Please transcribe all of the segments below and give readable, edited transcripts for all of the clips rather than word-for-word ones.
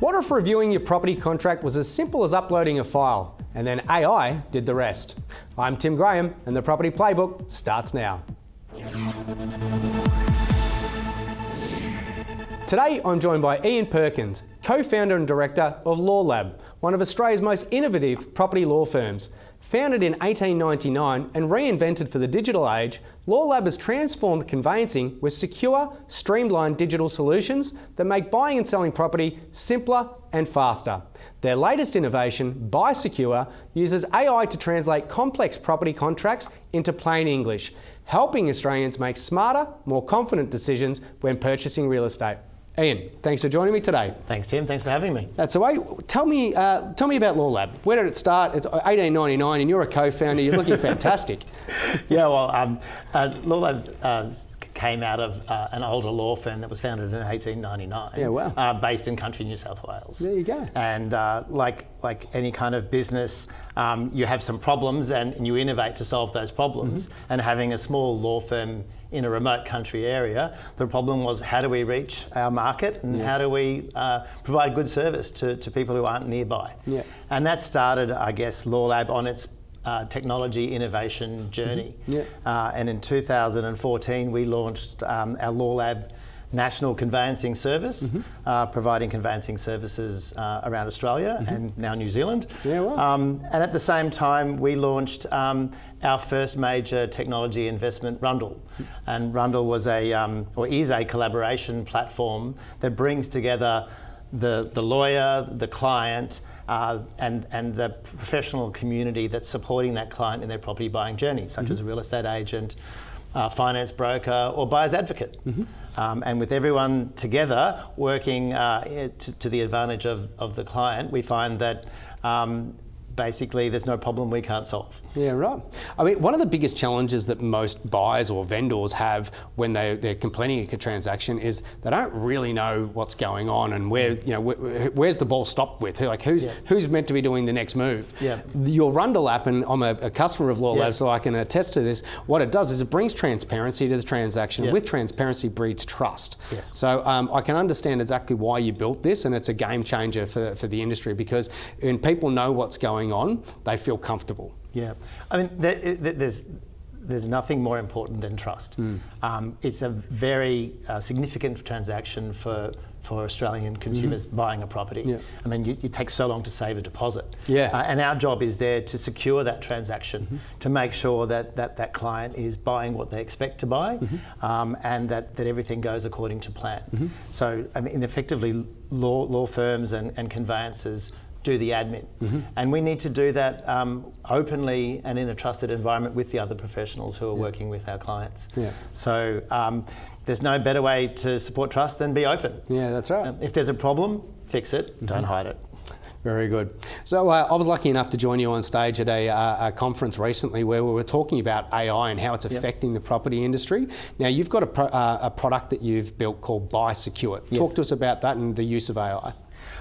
What if reviewing your property contract was as simple as uploading a file and then AI did the rest? I'm Tim Graham and the Property Playbook starts now. Today I'm joined by Ian Perkins, co-founder and director of Lawlab, one of Australia's most innovative property law firms. Founded in 1899 and reinvented for the digital age, Lawlab has transformed conveyancing with secure, streamlined digital solutions that make buying and selling property simpler and faster. Their latest innovation, Buysecure, uses AI to translate complex property contracts into plain English, helping Australians make smarter, more confident decisions when purchasing real estate. Ian, thanks for joining me today. Thanks, Tim. Thanks for having me. That's the way. Tell me about Lawlab. Where did it start? It's 1899, and you're a co-founder. You're looking fantastic. Yeah, well, Lawlab came out of an older law firm that was founded in 1899. Yeah, wow. Based in country New South Wales. There you go. And like any kind of business, you have some problems and you innovate to solve those problems. Mm-hmm. And having a small law firm in a remote country area, the problem was how do we reach our market and how do we provide good service to people who aren't nearby? Yeah. And that started, I guess, Lawlab on its technology innovation journey. Mm-hmm. Yeah. And in 2014, we launched our Lawlab national conveyancing service, mm-hmm. Providing conveyancing services around Australia mm-hmm. and now New Zealand. Yeah, wow. And at the same time, we launched our first major technology investment, Rundle. And Rundle was is a collaboration platform that brings together the lawyer, the client, and the professional community that's supporting that client in their property buying journey, such mm-hmm. as a real estate agent, finance broker, or buyer's advocate. Mm-hmm. And with everyone together working to the advantage of the client, we find that basically there's no problem we can't solve. Yeah, right. I mean, one of the biggest challenges that most buyers or vendors have when they're completing a transaction is they don't really know what's going on and where's the ball stopped with? Who's meant to be doing the next move? Yeah. Your Rundle app, and I'm a customer of Lawlab, so I can attest to this. What it does is it brings transparency to the transaction. With transparency breeds trust. Yes. So I can understand exactly why you built this, and it's a game changer for the industry, because when people know what's going on, they feel comfortable. Yeah, I mean, there's nothing more important than trust. Mm. It's a very significant transaction for Australian consumers mm-hmm. buying a property. Yeah. I mean, it takes so long to save a deposit. Yeah. And our job is there to secure that transaction, mm-hmm. to make sure that client is buying what they expect to buy, mm-hmm. And that everything goes according to plan. Mm-hmm. So, I mean, effectively, law firms and conveyancers do the admin. Mm-hmm. And we need to do that openly and in a trusted environment with the other professionals who are working with our clients. Yeah. So there's no better way to support trust than be open. Yeah, that's right. If there's a problem, fix it, mm-hmm. don't hide it. Very good. So I was lucky enough to join you on stage at a conference recently where we were talking about AI and how it's affecting the property industry. Now, you've got a product that you've built called Buysecure. Yes. Talk to us about that and the use of AI.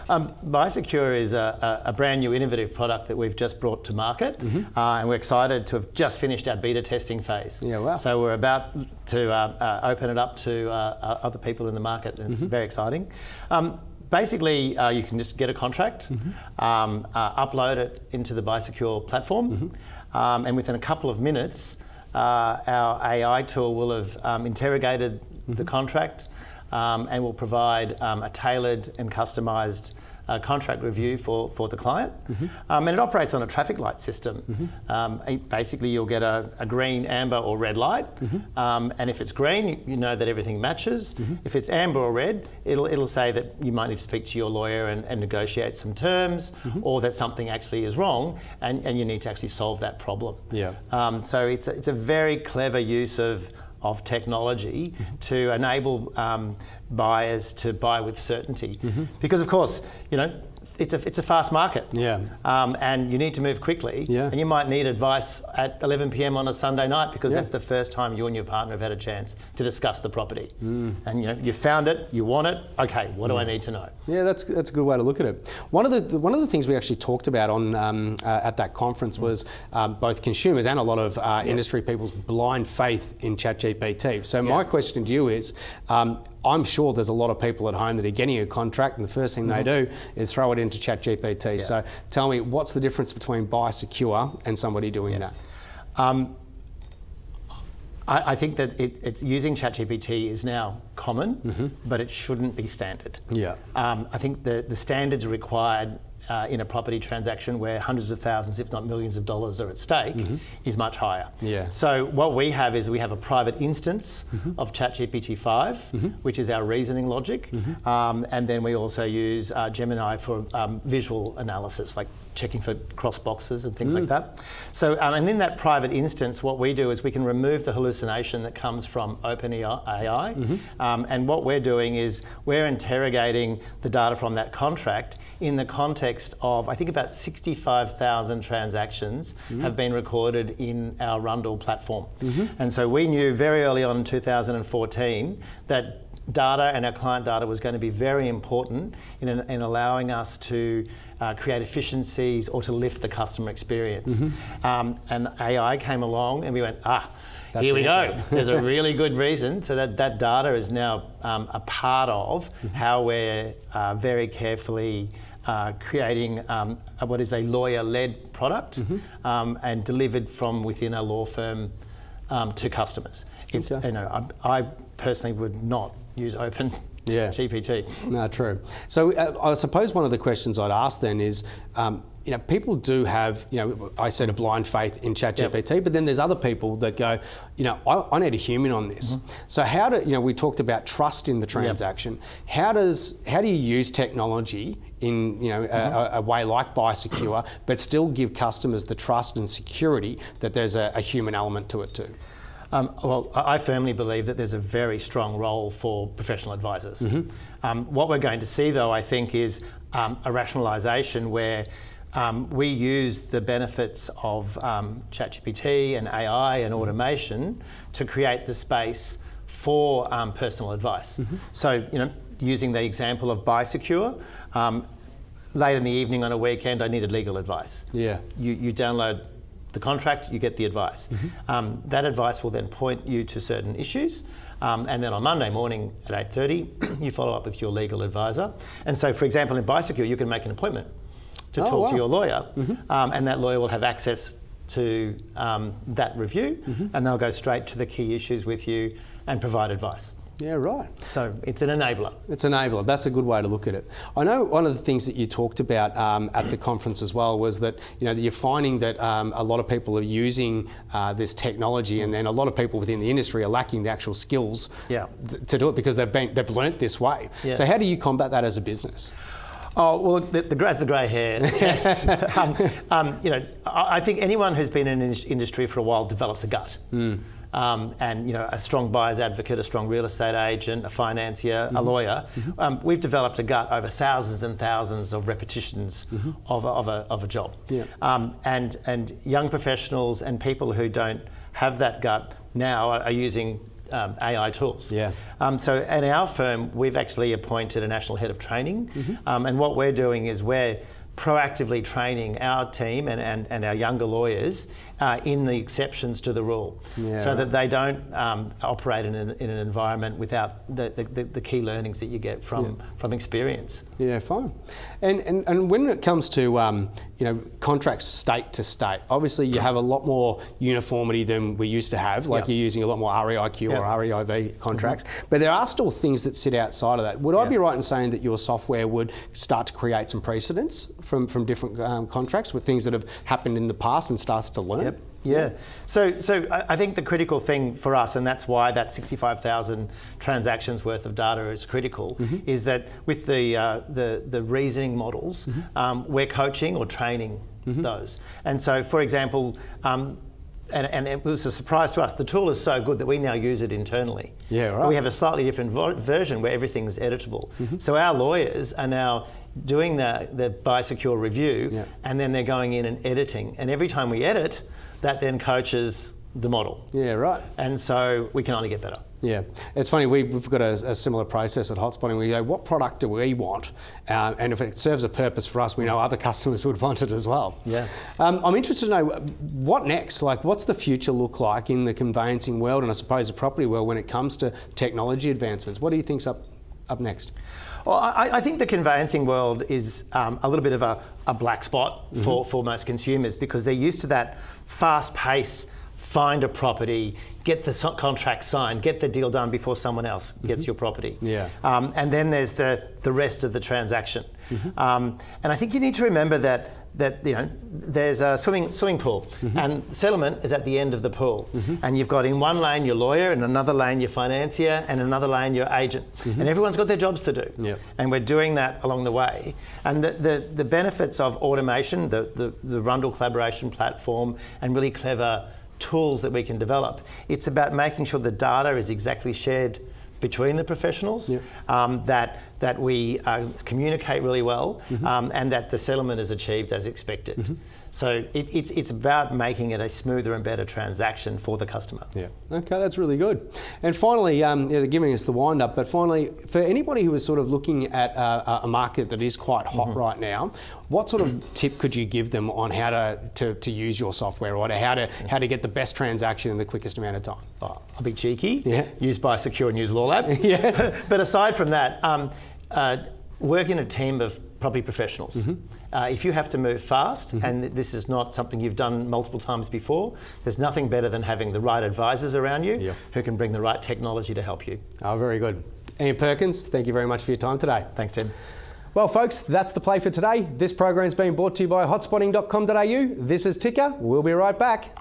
Buysecure is a brand new innovative product that we've just brought to market, mm-hmm. And we're excited to have just finished our beta testing phase. Yeah, wow. So we're about to open it up to other people in the market, and mm-hmm. it's very exciting. Basically, you can just get a contract, mm-hmm. Upload it into the Buysecure platform, mm-hmm. And within a couple of minutes, our AI tool will have interrogated mm-hmm. the contract, and will provide a tailored and customised contract review for the client. Mm-hmm. And it operates on a traffic light system. Mm-hmm. Basically, you'll get a green, amber or red light. Mm-hmm. And if it's green, you know that everything matches. Mm-hmm. If it's amber or red, it'll say that you might need to speak to your lawyer and negotiate some terms, mm-hmm. or that something actually is wrong and you need to actually solve that problem. Yeah. So it's a very clever use of technology mm-hmm. to enable buyers to buy with certainty, mm-hmm. because of course, it's a fast market. Yeah. And you need to move quickly. Yeah. And you might need advice at 11 p.m. on a Sunday night because that's the first time you and your partner have had a chance to discuss the property. Mm. And you found it, you want it. Okay, what do I need to know? Yeah, that's a good way to look at it. One of the things we actually talked about on at that conference was both consumers and a lot of industry people's blind faith in ChatGPT. So my question to you is, I'm sure there's a lot of people at home that are getting a contract and the first thing they do is throw it into ChatGPT. So tell me, what's the difference between Buysecure and somebody doing that? I think that it's using ChatGPT is now common, but it shouldn't be standard. Yeah. I think the standards required in a property transaction where hundreds of thousands, if not millions of dollars are at stake, is much higher. Yeah. So what we have is we have a private instance of ChatGPT 5, which is our reasoning logic, and then we also use Gemini for visual analysis, like checking for cross boxes and things like that. So, and in that private instance, what we do is we can remove the hallucination that comes from OpenAI, and what we're doing is we're interrogating the data from that contract in the context of, I think about 65,000 transactions have been recorded in our Rundle platform. And so we knew very early on in 2014 that data and our client data was going to be very important in allowing us to create efficiencies or to lift the customer experience. And AI came along and we went, here we go. There's a really good reason. So that data is now a part of how we're very carefully creating what is a lawyer-led product and delivered from within a law firm to customers. It's, I personally would not use GPT. No, true. So I suppose one of the questions I'd ask then is, people do have, I said a blind faith in ChatGPT, but then there's other people that go, I need a human on this. So how do, we talked about trust in the transaction. How do you use technology in, a way like Buysecure, but still give customers the trust and security that there's a human element to it too? Well, I firmly believe that there's a very strong role for professional advisors. What we're going to see, though, I think, is a rationalisation where we use the benefits of ChatGPT and AI and automation to create the space for personal advice. So, using the example of Buysecure, late in the evening on a weekend, I needed legal advice. You download the contract, you get the advice. That advice will then point you to certain issues, and then on Monday morning at 8:30, you follow up with your legal advisor. And so, for example, in Buysecure, you can make an appointment to talk to your lawyer, and that lawyer will have access to that review, and they'll go straight to the key issues with you and provide advice. Yeah, right. So it's an enabler. It's an enabler. That's a good way to look at it. I know one of the things that you talked about at the conference as well was that you're finding that a lot of people are using this technology, and then a lot of people within the industry are lacking the actual skills to do it because they've learnt this way. So how do you combat that as a business? Oh, well, as the grey hair tests, I think anyone who's been in an industry for a while develops a gut. And a strong buyer's advocate, a strong real estate agent, a financier, a lawyer. We've developed a gut over thousands and thousands of repetitions of a job. And young professionals and people who don't have that gut now are using AI tools. So at our firm, we've actually appointed a national head of training, and what we're doing is we're proactively training our team and our younger lawyers in the exceptions to the rule, so that they don't operate in an environment without the key learnings that you get from experience. Yeah, fine. And when it comes to contracts state to state, obviously you have a lot more uniformity than we used to have. Like you're using a lot more REIQ or REIV contracts, but there are still things that sit outside of that. Would I be right in saying that your software would start to create some precedents from different contracts with things that have happened in the past and starts to learn? So I think the critical thing for us, and that's why that 65,000 transactions worth of data is critical, is that with the reasoning models, we're coaching or training those. And so, for example, and it was a surprise to us, the tool is so good that we now use it internally. But we have a slightly different version where everything's editable. So our lawyers are now doing the Buysecure review, and then they're going in and editing. And every time we edit, that then coaches the model. And so we can only get better. Yeah, it's funny, we've got a similar process at Hotspotting. We go, what product do we want? And if it serves a purpose for us, we know other customers would want it as well. Yeah. I'm interested to know, what next? Like, what's the future look like in the conveyancing world, and I suppose the property world, when it comes to technology advancements? What do you think's up next? Well, I think the conveyancing world is a little bit of a black spot for most consumers, because they're used to that fast pace, find a property, get the contract signed, get the deal done before someone else gets your property. Yeah. And then there's the rest of the transaction. And I think you need to remember that there's a swimming pool, and settlement is at the end of the pool, and you've got in one lane your lawyer, and another lane your financier, and another lane your agent, and everyone's got their jobs to do. Yep. And we're doing that along the way. And the benefits of automation, the Rundle collaboration platform, and really clever tools that we can develop, it's about making sure the data is exactly shared between the professionals, that we communicate really well, and that the settlement is achieved as expected. So it's about making it a smoother and better transaction for the customer. Yeah, okay, that's really good. And finally, they're giving us the wind up, but finally, for anybody who is sort of looking at a market that is quite hot right now, what sort of tip could you give them on how to use your software, or how to get the best transaction in the quickest amount of time? I'll be cheeky. Yeah. Use Buysecure and use Lawlab. Yes. But aside from that, work in a team of property professionals. If you have to move fast, and this is not something you've done multiple times before, there's nothing better than having the right advisors around you who can bring the right technology to help you. Oh, very good. Ian Perkins, thank you very much for your time today. Thanks, Tim. Well, folks, that's the play for today. This program's been brought to you by hotspotting.com.au. This is Ticker. We'll be right back.